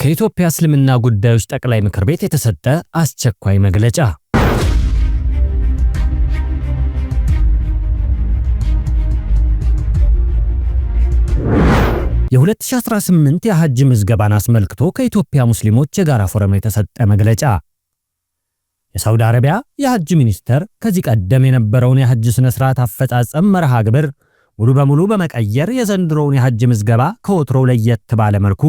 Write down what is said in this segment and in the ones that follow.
ከኢትዮጵያ እስልምና ጉዳዮች ጠቅላይ ምክር ቤት የተሰጠ አስቸኳይ መግለጫ። የ2018 የሐጅ ምዝገባን አስመልክቶ ከኢትዮጵያ ሙስሊሞች የጋራ ፎረም የተሰጠ መግለጫ። የሳውዲ አረቢያ የሐጅ ሚኒስተር ከዚህ ቀደም የነበረውን የሐጅ ስነ ስርዓት አፈጻጸም መርሃ ግብር ሙሉ በሙሉ በመቀየር የዘንድሮውን የሐጅ ምዝገባ ከወትሮው ለየት ባለ መልኩ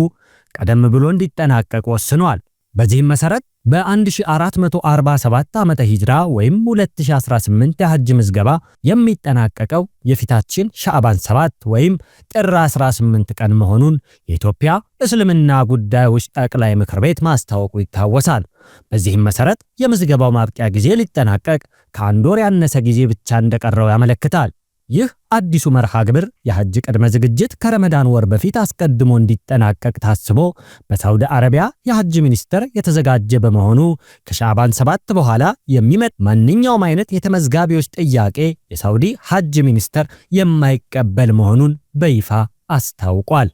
ቀደም ብሎ እንዲጠናቀቅ ወስኗል። በዚህም መሰረት በ1447 ዓመተ ሂጅራ ወይም 2018 የሐጅ ምዝገባ የሚጠናቀቀው የፊታችን ሻዕባን 7 ወይም ጥር 18 ቀን መሆኑን የኢትዮጵያ እስልምና ጉዳዮች ጠቅላይ ምክር ቤት ማስታወቁ ይታወሳል። በዚህም መሰረት የምዝገባው ማብቂያ ጊዜ ሊጠናቀቅ ከአንድ ወር ያነሰ ጊዜ ብቻ እንደቀረው ያመለክታል። ይህ አዲሱ መርሃ ግብር የሐጅ ቅድመ ዝግጅት ከረመዳን ወር በፊት አስቀድሞ እንዲጠናቀቅ ታስቦ በሳውዲ አረቢያ የሐጅ ሚኒስተር የተዘጋጀ በመሆኑ ከሻዕባን 7 በኋላ የሚመጣ ማንኛውም አይነት የተመዝጋቢዎች ጥያቄ የሳውዲ ሐጅ ሚኒስተር የማይቀበል መሆኑን በይፋ አስታውቋል።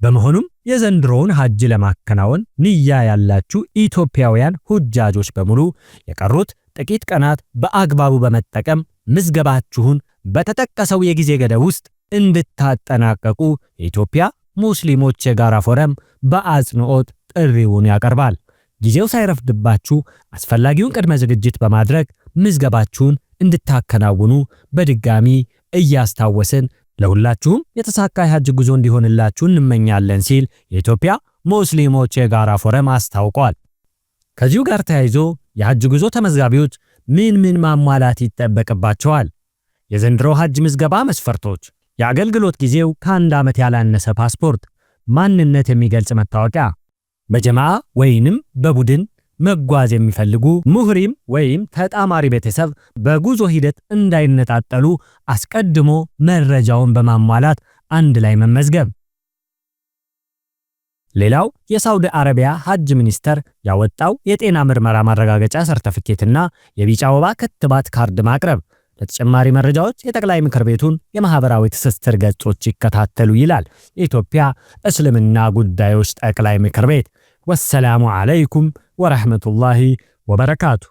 በመሆኑም የዘንድሮውን ሐጅ ለማከናወን ንያ ያላችሁ ኢትዮጵያውያን ሁጃጆች በሙሉ የቀሩት ጥቂት ቀናት በአግባቡ በመጠቀም ምዝገባችሁን በተጠቀሰው የጊዜ ገደብ ውስጥ እንድታጠናቀቁ የኢትዮጵያ ሙስሊሞች የጋራ ፎረም በአጽንኦት ጥሪውን ያቀርባል። ጊዜው ሳይረፍድባችሁ አስፈላጊውን ቅድመ ዝግጅት በማድረግ ምዝገባችሁን እንድታከናውኑ በድጋሚ እያስታወስን ለሁላችሁም የተሳካ የሐጅ ጉዞ እንዲሆንላችሁ እንመኛለን ሲል የኢትዮጵያ ሙስሊሞች የጋራ ፎረም አስታውቋል። ከዚሁ ጋር ተያይዞ የሐጅ ጉዞ ተመዝጋቢዎች ምን ማሟላት ይጠበቅባቸዋል? የዘንድሮ ሐጅ ምዝገባ መስፈርቶች: የአገልግሎት ጊዜው ከአንድ ዓመት ያላነሰ ፓስፖርት፣ ማንነት የሚገልጽ መታወቂያ፣ በጀማዓ ወይንም በቡድን መጓዝ የሚፈልጉ ሙህሪም ወይም ተጣማሪ ቤተሰብ በጉዞ ሂደት እንዳይነጣጠሉ አስቀድሞ መረጃውን በማሟላት አንድ ላይ መመዝገብ። ሌላው የሳውዲ አረቢያ ሐጅ ሚኒስተር ያወጣው የጤና ምርመራ ማረጋገጫ ሰርተፊኬትና የቢጫ ወባ ክትባት ካርድ ማቅረብ። ለተጨማሪ መረጃዎች የጠቅላይ ምክር ቤቱን የማህበራዊ ትስስር ገጾች ይከታተሉ ይላል የኢትዮጵያ እስልምና ጉዳዮች ጠቅላይ ምክር ቤት። ወሰላሙ አለይኩም ወራህመቱላሂ ወበረካቱ።